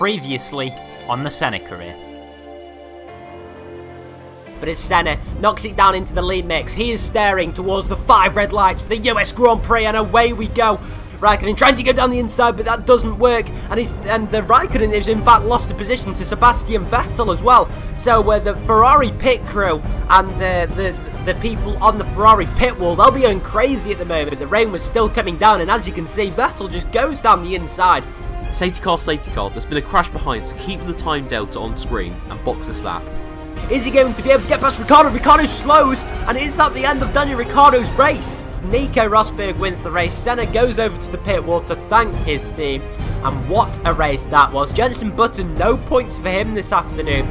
previously on the Senna career. But as Senna knocks it down into the lead mix, he is staring towards the 5 red lights for the US Grand Prix, and away we go. Raikkonen trying to go down the inside, but that doesn't work, and the Raikkonen has in fact lost a position to Sebastian Vettel as well. So the Ferrari pit crew and the people on the Ferrari pit wall, they'll be going crazy at the moment. The rain was still coming down, and as you can see, Vettel just goes down the inside. Safety car, there's been a crash behind, so keep the time delta on screen and box the slap. Is he going to be able to get past Ricciardo? Ricciardo slows, and is that the end of Daniel Ricciardo's race? Nico Rosberg wins the race. Senna goes over to the pit wall to thank his team, and what a race that was. Jenson Button, no points for him this afternoon.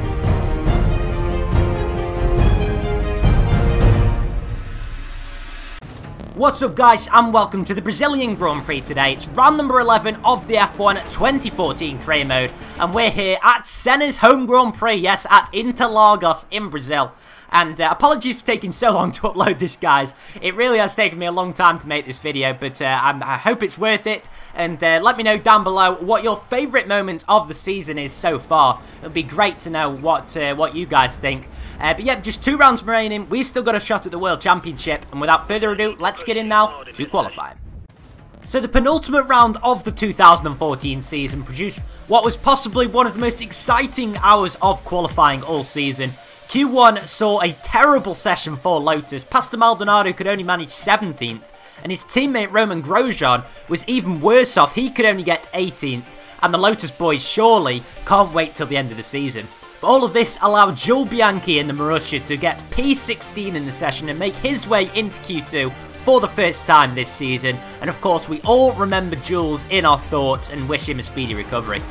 What's up guys, and welcome to the Brazilian Grand Prix today. It's round number 11 of the F1 2014 career mode, and we're here at Senna's home Grand Prix, yes, at Interlagos in Brazil. And apologies for taking so long to upload this, guys. It really has taken me a long time to make this video, but I hope it's worth it. And let me know down below what your favourite moment of the season is so far. It would be great to know what you guys think. But yeah, just 2 rounds remaining. We've still got a shot at the World Championship. And without further ado, let's get in now to qualifying. So the penultimate round of the 2014 season produced what was possibly one of the most exciting hours of qualifying all season. Q1 saw a terrible session for Lotus. Pastor Maldonado could only manage 17th, and his teammate Roman Grosjean was even worse off. He could only get 18th, and the Lotus boys surely can't wait till the end of the season. But all of this allowed Jules Bianchi in the Marussia to get P16 in the session and make his way into Q2 for the first time this season. And of course, we all remember Jules in our thoughts and wish him a speedy recovery.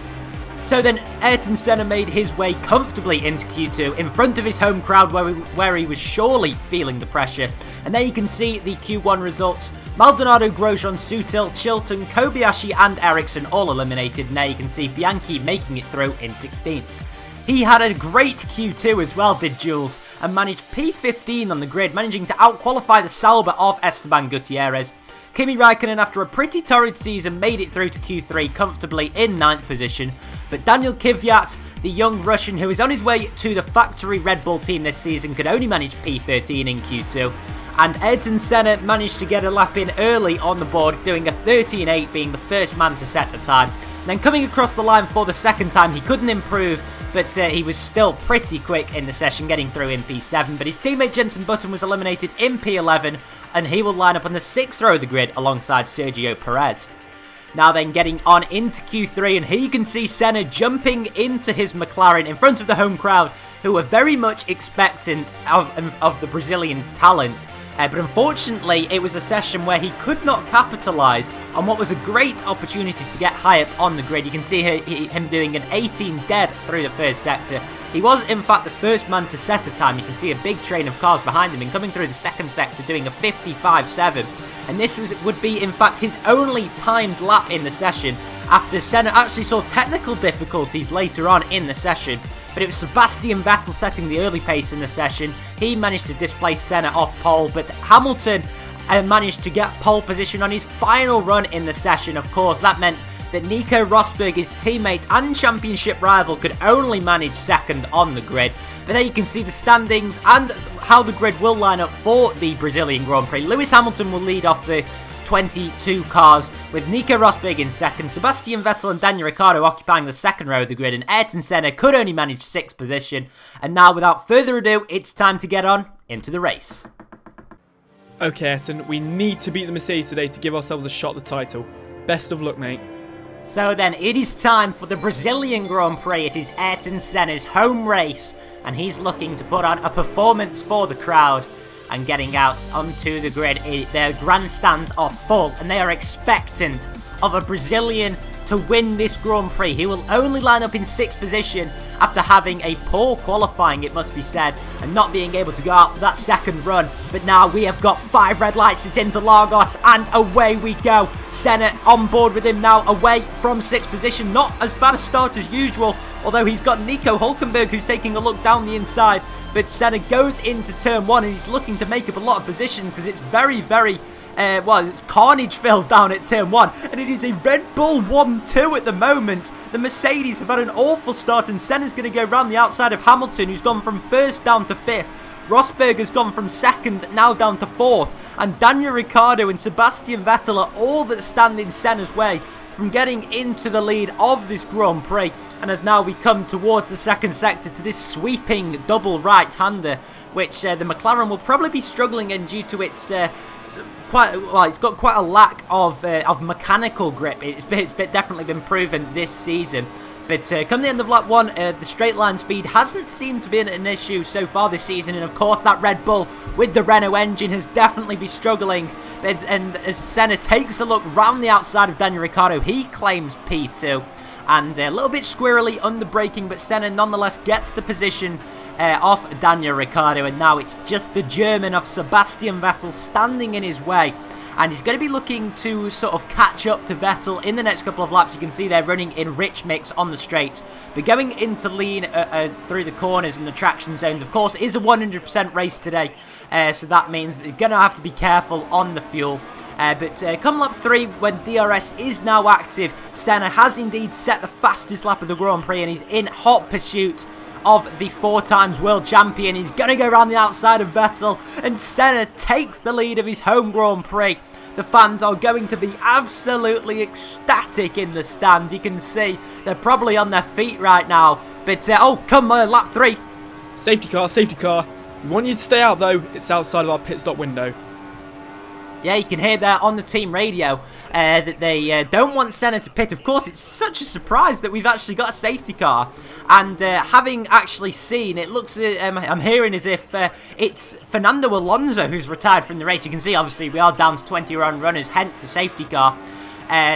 So then Ayrton Senna made his way comfortably into Q2 in front of his home crowd where he was surely feeling the pressure. And there you can see the Q1 results. Maldonado, Grosjean, Sutil, Chilton, Kobayashi and Ericsson all eliminated. And there you can see Bianchi making it through in 16th. He had a great Q2 as well, did Jules, and managed P15 on the grid, managing to outqualify the Sauber of Esteban Gutierrez. Kimi Raikkonen, after a pretty torrid season, made it through to Q3 comfortably in 9th position. But Daniel Kvyat, the young Russian who is on his way to the factory Red Bull team this season, could only manage P13 in Q2. And Ayrton Senna managed to get a lap in early on the board, doing a 13.8, being the first man to set a time. Then coming across the line for the second time, he couldn't improve, but he was still pretty quick in the session, getting through in P7. But his teammate Jenson Button was eliminated in P11, and he will line up on the 6th row of the grid alongside Sergio Perez. Now then, getting on into Q3, and here you can see Senna jumping into his McLaren in front of the home crowd, who were very much expectant of the Brazilian's talent. But unfortunately, it was a session where he could not capitalise on what was a great opportunity to get high up on the grid. You can see him doing an 18 dead through the first sector. He was, in fact, the first man to set a time. You can see a big train of cars behind him and coming through the second sector doing a 55.7. And this would be, in fact, his only timed lap in the session, after Senna actually saw technical difficulties later on in the session. But it was Sebastian Vettel setting the early pace in the session. He managed to displace Senna off pole, but Hamilton managed to get pole position on his final run in the session. Of course, that meant that Nico Rosberg, his teammate and championship rival, could only manage second on the grid. But there you can see the standings and how the grid will line up for the Brazilian Grand Prix. Lewis Hamilton will lead off the 22 cars, with Nico Rosberg in second, Sebastian Vettel and Daniel Ricciardo occupying the second row of the grid, and Ayrton Senna could only manage 6th position. And now, without further ado, it's time to get on into the race. Okay, Ayrton, we need to beat the Mercedes today to give ourselves a shot at the title. Best of luck, mate. So then, it is time for the Brazilian Grand Prix. It is Ayrton Senna's home race, and he's looking to put on a performance for the crowd. And getting out onto the grid, their grandstands are full, and they are expectant of a Brazilian to win this Grand Prix. He will only line up in 6th position after having a poor qualifying, it must be said, and not being able to go out for that second run. But now we have got 5 red lights at Interlagos, and away we go. Senna on board with him now, away from 6th position. Not as bad a start as usual, although he's got Nico Hülkenberg who's taking a look down the inside. But Senna goes into turn 1, and he's looking to make up a lot of position because it's very, very well, it's carnage filled down at turn 1, and it is a Red Bull 1-2 at the moment. The Mercedes have had an awful start, and Senna's going to go round the outside of Hamilton, who's gone from 1st down to 5th. Rosberg has gone from 2nd, now down to 4th, and Daniel Ricciardo and Sebastian Vettel are all that stand in Senna's way from getting into the lead of this Grand Prix. And as now we come towards the 2nd sector to this sweeping double right-hander, which the McLaren will probably be struggling in due to its it's got quite a lack of mechanical grip. It's definitely been proven this season. But come the end of lap 1, the straight line speed hasn't seemed to be an issue so far this season. And of course that Red Bull with the Renault engine has definitely been struggling. And as Senna takes a look round the outside of Daniel Ricciardo, he claims P2. And a little bit squirrely under braking, but Senna nonetheless gets the position off Daniel Ricciardo. And now it's just the German of Sebastian Vettel standing in his way. And he's going to be looking to sort of catch up to Vettel in the next couple of laps. You can see they're running in rich mix on the straights. But going into lean through the corners and the traction zones, of course, is a 100% race today. So that means they're going to have to be careful on the fuel. But come lap 3, when DRS is now active, Senna has indeed set the fastest lap of the Grand Prix, and he's in hot pursuit of the 4-times world champion. He's going to go around the outside of Vettel, and Senna takes the lead of his home Grand Prix. The fans are going to be absolutely ecstatic in the stands. You can see they're probably on their feet right now. But, oh, come on, lap 3. Safety car, safety car. We want you to stay out, though. It's outside of our pit stop window. Yeah, you can hear there on the team radio that they don't want Senna to pit. Of course, it's such a surprise that we've actually got a safety car. And having actually seen, it looks, I'm hearing as if it's Fernando Alonso who's retired from the race. You can see, obviously, we are down to 21 runners, hence the safety car.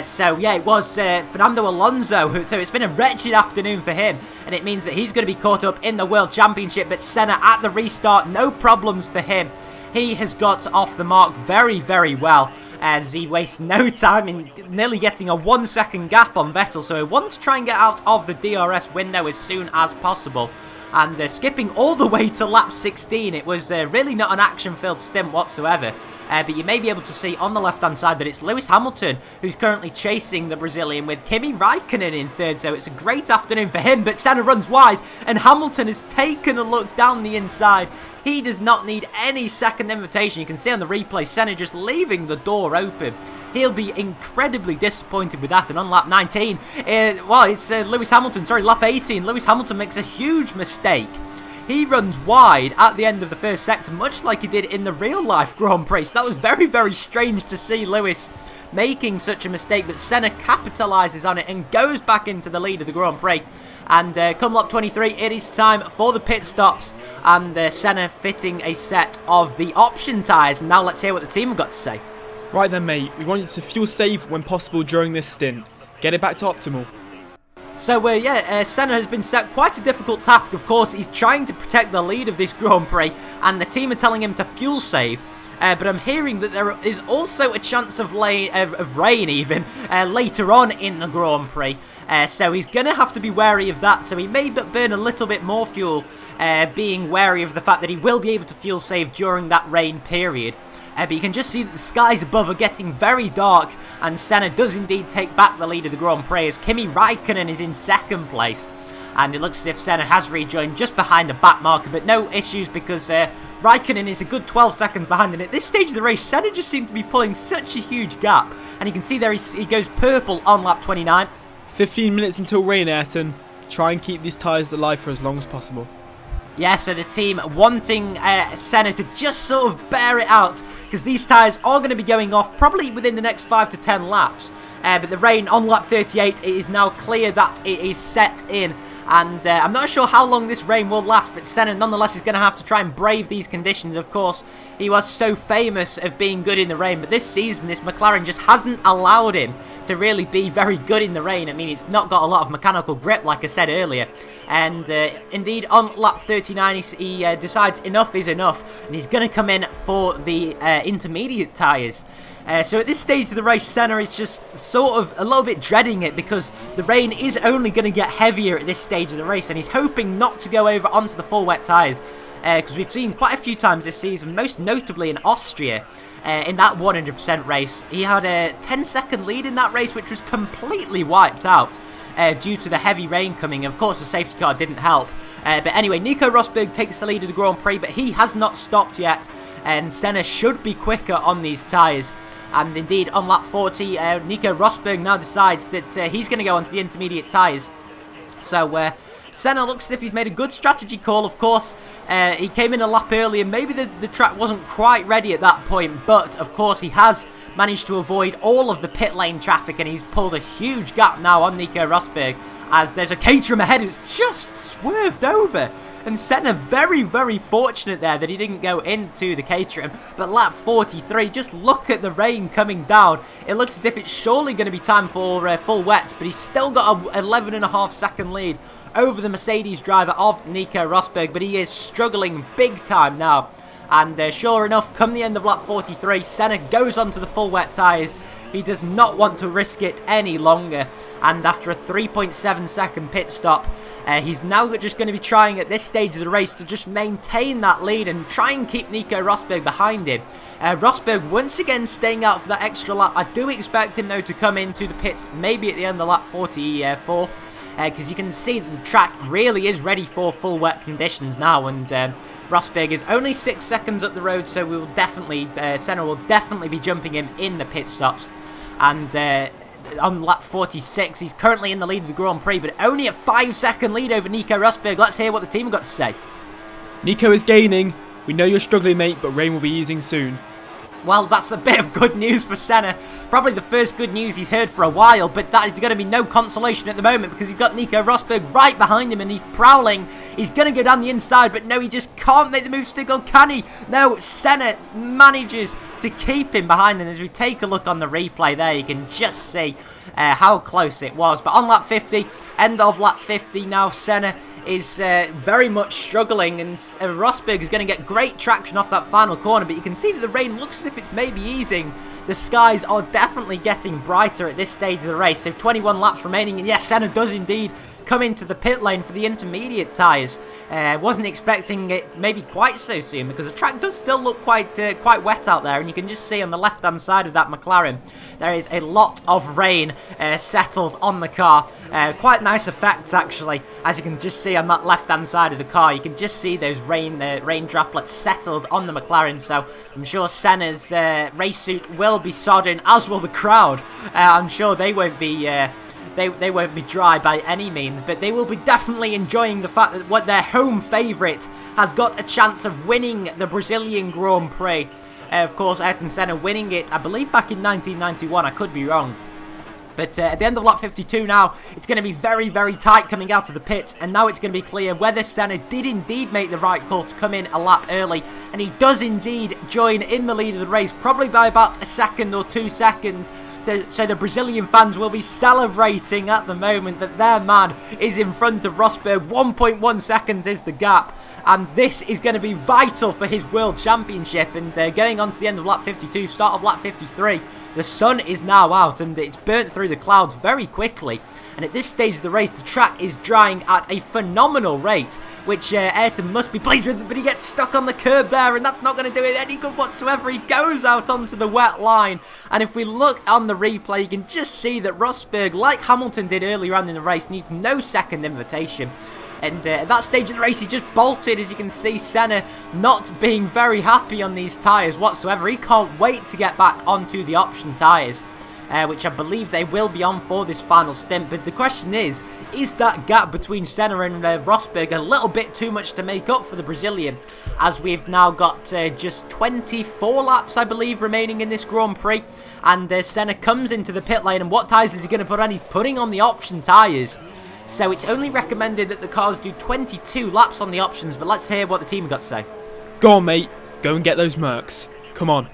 So, yeah, it was Fernando Alonso, so it's been a wretched afternoon for him. And it means that he's going to be caught up in the World Championship. But Senna at the restart, no problems for him. He has got off the mark very, very well, as he wastes no time in nearly getting a 1-second gap on Vettel. So he wants to try and get out of the DRS window as soon as possible. And skipping all the way to lap 16, it was really not an action-filled stint whatsoever. But you may be able to see on the left-hand side that it's Lewis Hamilton who's currently chasing the Brazilian with Kimi Raikkonen in 3rd. So it's a great afternoon for him, but Senna runs wide and Hamilton has taken a look down the inside. He does not need any second invitation. You can see on the replay, Senna just leaving the door open. He'll be incredibly disappointed with that. And on lap 19, well, it's Lewis Hamilton, sorry, lap 18. Lewis Hamilton makes a huge mistake. He runs wide at the end of the 1st sector, much like he did in the real-life Grand Prix. So that was very, very strange to see Lewis making such a mistake. But Senna capitalises on it and goes back into the lead of the Grand Prix. And come lap 23, it is time for the pit stops. And Senna fitting a set of the option tyres. Now let's hear what the team have got to say. Right then, mate. We want you to fuel save when possible during this stint. Get it back to optimal. So, yeah, Senna has been set quite a difficult task. Of course, he's trying to protect the lead of this Grand Prix, and the team are telling him to fuel save. But I'm hearing that there is also a chance of rain even later on in the Grand Prix. So he's going to have to be wary of that. So he may burn a little bit more fuel, being wary of the fact that he will be able to fuel save during that rain period. But you can just see that the skies above are getting very dark, and Senna does indeed take back the lead of the Grand Prix as Kimi Raikkonen is in 2nd place. And it looks as if Senna has rejoined just behind the back marker, but no issues because Raikkonen is a good 12 seconds behind. And at this stage of the race, Senna just seemed to be pulling such a huge gap. And you can see there he goes purple on lap 29. 15 minutes until rain, Ayrton. Try and keep these tyres alive for as long as possible. Yeah, so the team wanting Senna to just sort of bear it out, because these tyres are going to be going off probably within the next 5 to 10 laps. But the rain on lap 38, it is now clear that it is set in. And I'm not sure how long this rain will last, but Senna nonetheless is going to have to try and brave these conditions. Of course, he was so famous of being good in the rain, but this season, this McLaren just hasn't allowed him to really be very good in the rain. I mean, it's not got a lot of mechanical grip, like I said earlier. And indeed, on lap 39, he decides enough is enough, and he's going to come in for the intermediate tyres. So at this stage of the race, Senna is just sort of a little bit dreading it because the rain is only going to get heavier at this stage of the race, and he's hoping not to go over onto the full wet tyres. Because we've seen quite a few times this season, most notably in Austria, in that 100% race. He had a 10-second lead in that race, which was completely wiped out due to the heavy rain coming. Of course, the safety car didn't help. But anyway, Nico Rosberg takes the lead of the Grand Prix, but he has not stopped yet, and Senna should be quicker on these tyres. And indeed, on lap 40, Nico Rosberg now decides that he's going to go onto the intermediate tyres. So Senna looks as if he's made a good strategy call. Of course, he came in a lap early, and maybe the track wasn't quite ready at that point, but of course he has managed to avoid all of the pit lane traffic, and he's pulled a huge gap now on Nico Rosberg, as there's a Caterham ahead who's just swerved over. And Senna very, very fortunate there that he didn't go into the Caterham. But lap 43, just look at the rain coming down. It looks as if it's surely going to be time for full wets, but he's still got a 11.5-second lead over the Mercedes driver of Nico Rosberg, but he is struggling big time now. And sure enough, come the end of lap 43, Senna goes onto the full wet tyres. He does not want to risk it any longer, and after a 3.7-second pit stop, he's now just going to be trying at this stage of the race to just maintain that lead and try and keep Nico Rosberg behind him. Rosberg once again staying out for that extra lap. I do expect him though to come into the pits maybe at the end of lap 44, because you can see that the track really is ready for full wet conditions now, and Rosberg is only 6 seconds up the road, so we will definitely, Senna will definitely be jumping him in the pit stops. And on lap 46, he's currently in the lead of the Grand Prix, but only a 5-second lead over Nico Rosberg. Let's hear what the team have got to say. Nico is gaining. We know you're struggling, mate, but rain will be easing soon. Well, that's a bit of good news for Senna. Probably the first good news he's heard for a while, but that is going to be no consolation at the moment because he's got Nico Rosberg right behind him and he's prowling. He's going to go down the inside, but no, he just can't make the move stick, or can he? No, Senna manages to keep him behind him. As we take a look on the replay there, you can just see how close it was. But on lap 50, end of lap 50 now, Senna is very much struggling, and Rosberg is going to get great traction off that final corner, but you can see that the rain looks as if it's maybe easing. The skies are definitely getting brighter at this stage of the race, so 21 laps remaining, and yes, Senna does indeed come into the pit lane for the intermediate tyres. Wasn't expecting it maybe quite so soon because the track does still look quite wet out there, and you can just see on the left hand side of that McLaren there is a lot of rain settled on the car. Quite nice effects actually, as you can just see on that left hand side of the car. You can just see those rain droplets settled on the McLaren, so I'm sure Senna's race suit will be sodden, as will the crowd. I'm sure they won't be They won't be dry by any means, but they will be definitely enjoying the fact that what their home favourite has got a chance of winning the Brazilian Grand Prix. Of course, Ayrton Senna winning it, I believe, back in 1991. I could be wrong. But at the end of lap 52 now, it's going to be very, very tight coming out of the pits. And now it's going to be clear whether Senna did indeed make the right call to come in a lap early. And he does indeed join in the lead of the race, probably by about a second or 2 seconds. So the Brazilian fans will be celebrating at the moment that their man is in front of Rosberg. 1.1 seconds is the gap. And this is going to be vital for his World Championship. And going on to the end of lap 52, start of lap 53. The sun is now out and it's burnt through the clouds very quickly. And at this stage of the race, the track is drying at a phenomenal rate, which Ayrton must be pleased with, but he gets stuck on the curb there, and that's not going to do it any good whatsoever. He goes out onto the wet line, and if we look on the replay, you can just see that Rosberg, like Hamilton did earlier on in the race, needs no second invitation. And at that stage of the race, he just bolted, as you can see. Senna not being very happy on these tyres whatsoever. He can't wait to get back onto the option tyres, which I believe they will be on for this final stint. But the question is that gap between Senna and Rosberg a little bit too much to make up for the Brazilian? As we've now got just 24 laps, I believe, remaining in this Grand Prix. And Senna comes into the pit lane, and what tyres is he going to put on? He's putting on the option tyres. So it's only recommended that the cars do 22 laps on the options, but let's hear what the team have got to say. Go on, mate. Go and get those Mercs. Come on.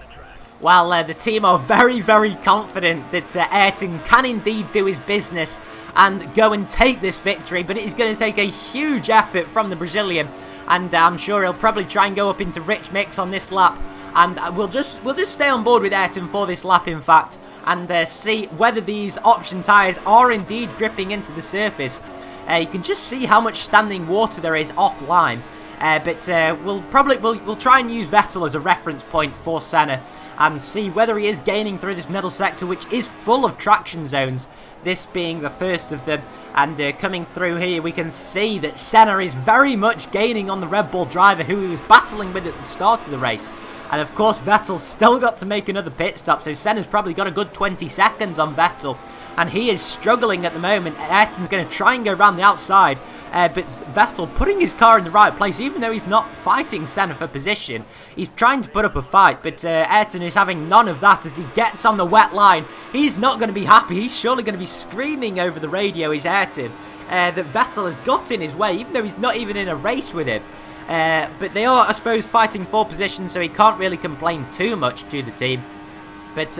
Well, the team are very, very confident that Ayrton can indeed do his business and go and take this victory, but it is going to take a huge effort from the Brazilian, and I'm sure he'll probably try and go up into rich mix on this lap. And we'll just stay on board with Ayrton for this lap, in fact, and see whether these option tyres are indeed gripping into the surface. You can just see how much standing water there is offline. But we'll try and use Vettel as a reference point for Senna. and see whether he is gaining through this middle sector, which is full of traction zones, this being the first of them. And coming through here, we can see that Senna is very much gaining on the Red Bull driver who he was battling with at the start of the race. And of course, Vettel's still got to make another pit stop, so Senna's probably got a good 20 seconds on Vettel. And he is struggling at the moment. Ayrton's going to try and go around the outside. But Vettel putting his car in the right place, even though he's not fighting Senna for position. He's trying to put up a fight, but Ayrton is having none of that as he gets on the wet line. He's not going to be happy. He's surely going to be screaming over the radio, is Ayrton, that Vettel has got in his way, even though he's not even in a race with him. But they are, I suppose, fighting for position, so he can't really complain too much to the team. But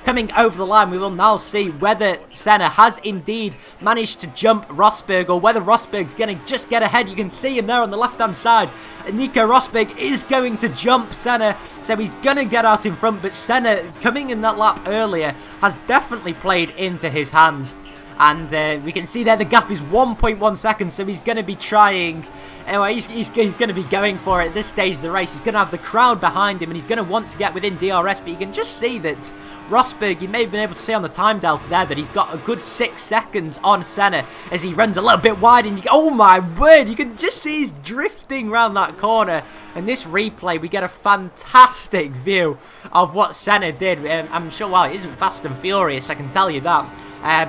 coming over the line, we will now see whether Senna has indeed managed to jump Rosberg, or whether Rosberg's going to just get ahead. You can see him there on the left-hand side. Nico Rosberg is going to jump Senna, so he's going to get out in front. But Senna, coming in that lap earlier, has definitely played into his hands. And we can see there the gap is 1.1 seconds, so he's going to be trying. Anyway, he's going to be going for it at this stage of the race. He's going to have the crowd behind him, and he's going to want to get within DRS. But you can just see that Rosberg, you may have been able to see on the time delta there that he's got a good 6 seconds on Senna as he runs a little bit wide. And oh my word, you can just see he's drifting around that corner. And this replay, we get a fantastic view of what Senna did. I'm sure, well, it isn't fast and furious, I can tell you that.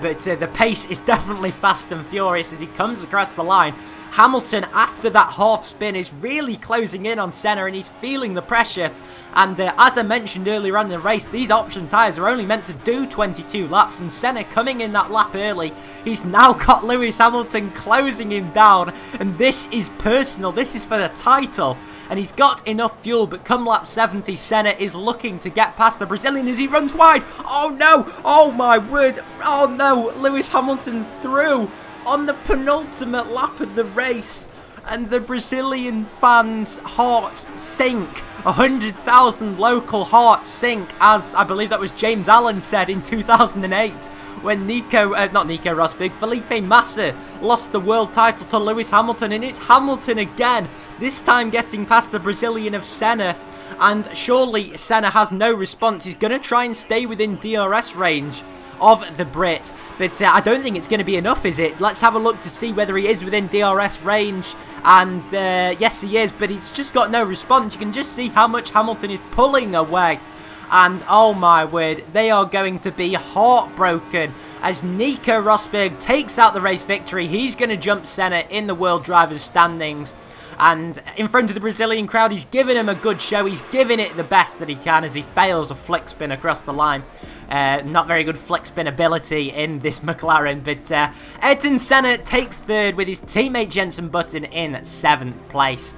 But the pace is definitely fast and furious as he comes across the line. Hamilton, after that half spin, is really closing in on Senna, and he's feeling the pressure. And as I mentioned earlier on in the race, these option tyres are only meant to do 22 laps, and Senna coming in that lap early, he's now got Lewis Hamilton closing him down, and this is personal, this is for the title. And he's got enough fuel, but come lap 70, Senna is looking to get past the Brazilian as he runs wide. Oh no, oh my word, oh no, Lewis Hamilton's through on the penultimate lap of the race. And the Brazilian fans' hearts sink. 100,000 local hearts sink, as I believe that was James Allen said in 2008 when not Nico Rosberg, Felipe Massa lost the world title to Lewis Hamilton. And it's Hamilton again, this time getting past the Brazilian of Senna. And surely Senna has no response. He's going to try and stay within DRS range of the Brit, but I don't think it's going to be enough, is it? Let's have a look to see whether he is within DRS range. And yes, he is, but he's just got no response. You can just see how much Hamilton is pulling away. And oh my word, they are going to be heartbroken as Nico Rosberg takes out the race victory. He's going to jump Senna in the World Drivers' standings. And in front of the Brazilian crowd, he's giving him a good show. He's giving it the best that he can as he fails a flick spin across the line. Not very good flick spin ability in this McLaren. But Ayrton Senna takes third with his teammate Jenson Button in 7th place.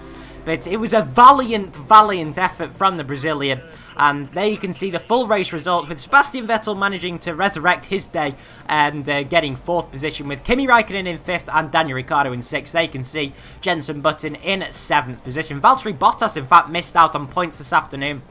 But it was a valiant, valiant effort from the Brazilian. And there you can see the full race results with Sebastian Vettel managing to resurrect his day and getting 4th position with Kimi Raikkonen in 5th and Daniel Ricciardo in 6th. There you can see Jenson Button in 7th position. Valtteri Bottas, in fact, missed out on points this afternoon.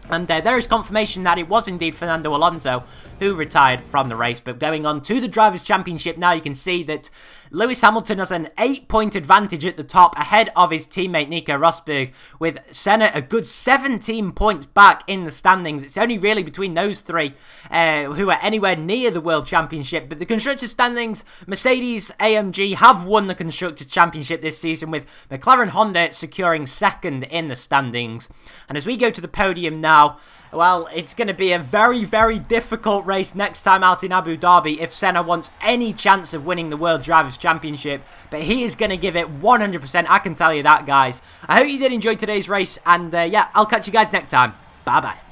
And there is confirmation that it was indeed Fernando Alonso who retired from the race. But going on to the Drivers' Championship now, you can see that Lewis Hamilton has an 8-point advantage at the top ahead of his teammate Nico Rosberg, with Senna a good 17 points back in the standings. It's only really between those three who are anywhere near the World Championship. But the Constructors' standings, Mercedes AMG have won the Constructors' Championship this season, with McLaren Honda securing 2nd in the standings. And as we go to the podium now, well, it's going to be a very, very difficult race next time out in Abu Dhabi if Senna wants any chance of winning the World Drivers' Championship. But he is going to give it 100%, I can tell you that, guys. I hope you did enjoy today's race, and yeah, I'll catch you guys next time. Bye-bye.